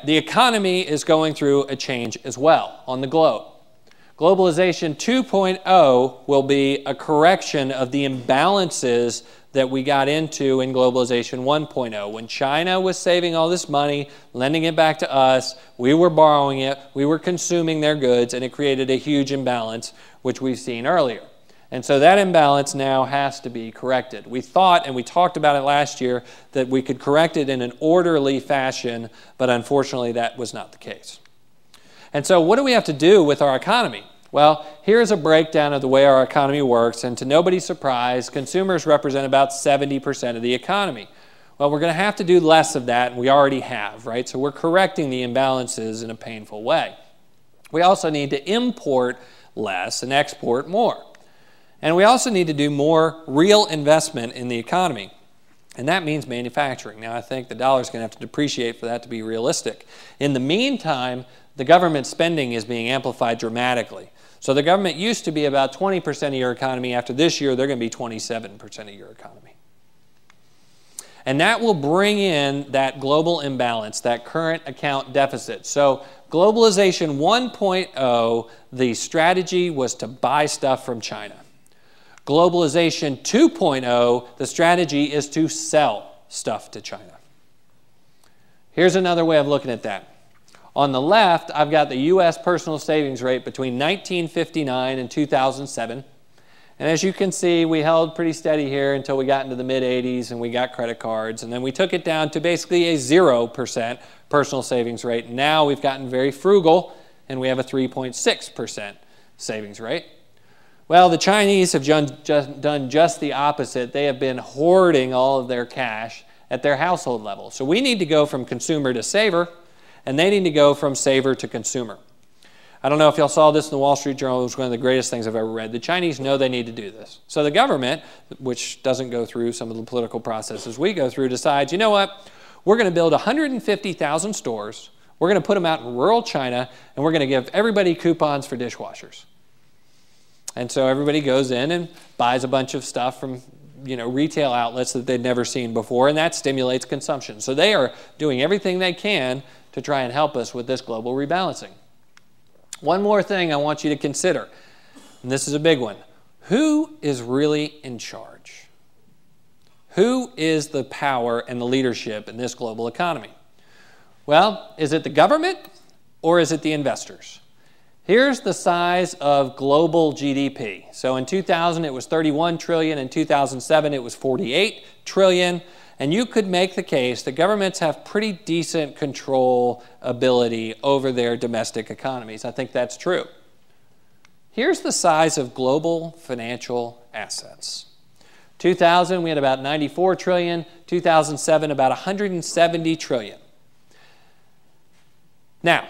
yet, the economy is going through a change as well on the globe. Globalization 2.0 will be a correction of the imbalances that we got into in Globalization 1.0. When China was saving all this money, lending it back to us, we were borrowing it, we were consuming their goods, and it created a huge imbalance, which we've seen earlier. And so that imbalance now has to be corrected. We thought, and we talked about it last year, that we could correct it in an orderly fashion, but unfortunately that was not the case. And so what do we have to do with our economy? Well, here's a breakdown of the way our economy works, and to nobody's surprise, consumers represent about 70% of the economy. Well, we're going to have to do less of that, and we already have, right? So we're correcting the imbalances in a painful way. We also need to import less and export more. And we also need to do more real investment in the economy. And that means manufacturing. Now, I think the dollar's going to have to depreciate for that to be realistic. In the meantime, the government spending is being amplified dramatically. So the government used to be about 20% of your economy. After this year, they're going to be 27% of your economy. And that will bring in that global imbalance, that current account deficit. So Globalization 1.0, the strategy was to buy stuff from China. Globalization 2.0, the strategy is to sell stuff to China. Here's another way of looking at that. On the left, I've got the U.S. personal savings rate between 1959 and 2007. And as you can see, we held pretty steady here until we got into the mid-80s and we got credit cards. And then we took it down to basically a 0% personal savings rate. Now we've gotten very frugal and we have a 3.6% savings rate. Well, the Chinese have done just the opposite. They have been hoarding all of their cash at their household level. So we need to go from consumer to saver, and they need to go from saver to consumer. I don't know if y'all saw this in the Wall Street Journal. It was one of the greatest things I've ever read. The Chinese know they need to do this. So the government, which doesn't go through some of the political processes we go through, decides, you know what? We're going to build 150,000 stores. We're going to put them out in rural China, and we're going to give everybody coupons for dishwashers. And so everybody goes in and buys a bunch of stuff from retail outlets that they'd never seen before, and that stimulates consumption. So they are doing everything they can to try and help us with this global rebalancing. One more thing I want you to consider, and this is a big one. Who is really in charge? Who is the power and the leadership in this global economy? Well, is it the government or is it the investors? Here's the size of global GDP. So in 2000 it was 31 trillion, in 2007 it was 48 trillion, and you could make the case that governments have pretty decent control ability over their domestic economies. I think that's true. Here's the size of global financial assets. 2000 we had about 94 trillion, 2007 about 170 trillion. Now,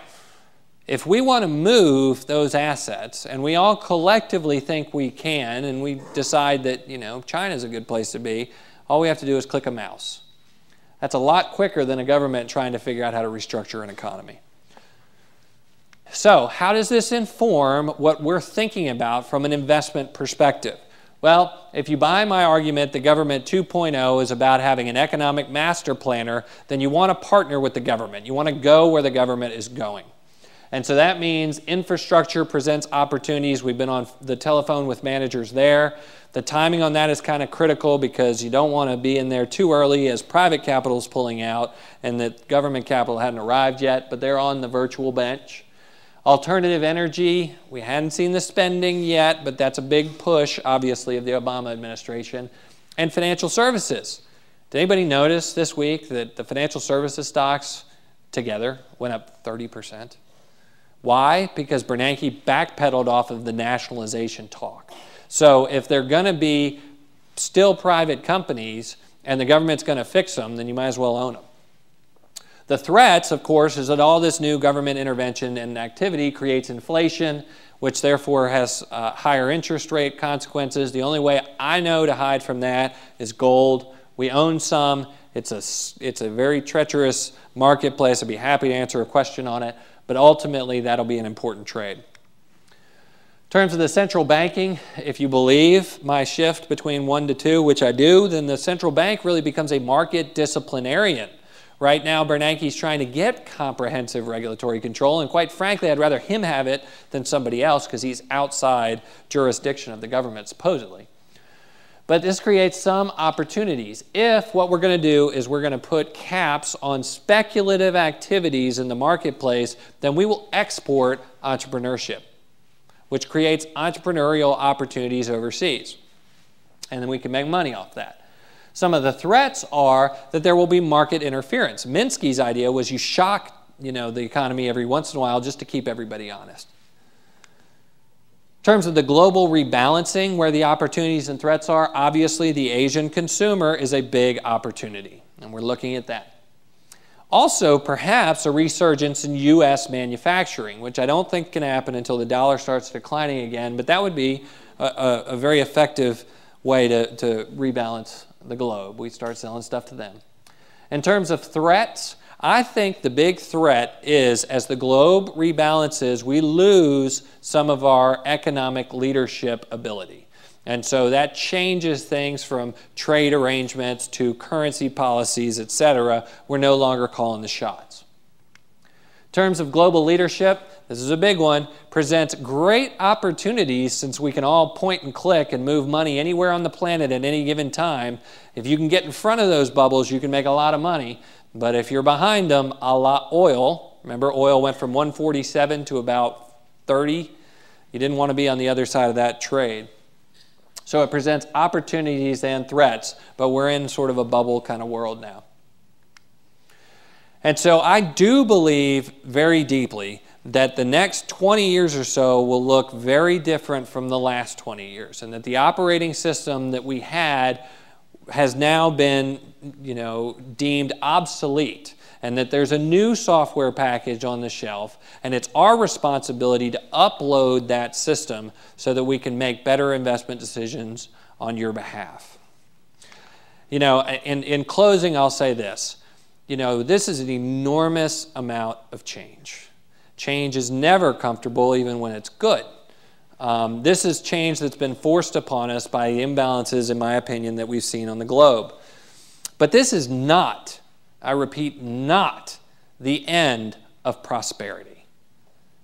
if we want to move those assets, and we all collectively think we can, and we decide that, China's a good place to be, all we have to do is click a mouse. That's a lot quicker than a government trying to figure out how to restructure an economy. So, how does this inform what we're thinking about from an investment perspective? Well, if you buy my argument that Government 2.0 is about having an economic master planner, then you want to partner with the government. You want to go where the government is going. And so that means infrastructure presents opportunities. We've been on the telephone with managers there. The timing on that is kind of critical because you don't want to be in there too early as private capital is pulling out and that government capital hadn't arrived yet, but they're on the virtual bench. Alternative energy, we hadn't seen the spending yet, but that's a big push, obviously, of the Obama administration. And financial services. Did anybody notice this week that the financial services stocks together went up 30%? Why? Because Bernanke backpedaled off of the nationalization talk. So if they're going to be still private companies and the government's going to fix them, then you might as well own them. The threats, of course, is that all this new government intervention and activity creates inflation, which therefore has higher interest rate consequences. The only way I know to hide from that is gold. We own some. It's a very treacherous marketplace. I'd be happy to answer a question on it. But ultimately, that'll be an important trade. In terms of the central banking, if you believe my shift between 1 to 2, which I do, then the central bank really becomes a market disciplinarian Right now, Bernanke's trying to get comprehensive regulatory control, and quite frankly, I'd rather him have it than somebody else because he's outside jurisdiction of the government, supposedly. But this creates some opportunities. If what we're going to do is we're going to put caps on speculative activities in the marketplace, then we will export entrepreneurship, which creates entrepreneurial opportunities overseas. And then we can make money off that. Some of the threats are that there will be market interference. Minsky's idea was you shock, the economy every once in a while just to keep everybody honest. In terms of the global rebalancing, where the opportunities and threats are, obviously the Asian consumer is a big opportunity, and we're looking at that. Also, perhaps a resurgence in U.S. manufacturing, which I don't think can happen until the dollar starts declining again, but that would be a very effective way to rebalance the globe. We start selling stuff to them. In terms of threats, I think the big threat is as the globe rebalances, we lose some of our economic leadership ability. And so that changes things from trade arrangements to currency policies, etc. We're no longer calling the shots. In terms of global leadership, this is a big one, presents great opportunities since we can all point and click and move money anywhere on the planet at any given time. If you can get in front of those bubbles, you can make a lot of money. But if you're behind them, a la oil, remember oil went from 147 to about 30. You didn't want to be on the other side of that trade. So it presents opportunities and threats, but we're in sort of a bubble kind of world now. And so I do believe very deeply that the next 20 years or so will look very different from the last 20 years, and that the operating system that we had has now been, deemed obsolete, and that there's a new software package on the shelf, and it's our responsibility to upload that system so that we can make better investment decisions on your behalf. In closing, I'll say this. This is an enormous amount of change. Change is never comfortable, even when it's good. This is change that's been forced upon us by the imbalances, in my opinion, that we've seen on the globe. But this is not, I repeat, not the end of prosperity.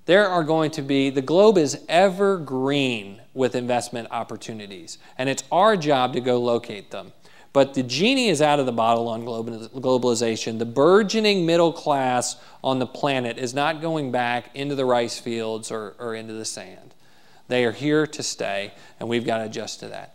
There are going to be, the globe is evergreen with investment opportunities, and it's our job to go locate them. But the genie is out of the bottle on globalization. The burgeoning middle class on the planet is not going back into the rice fields or into the sand. They are here to stay, and we've got to adjust to that.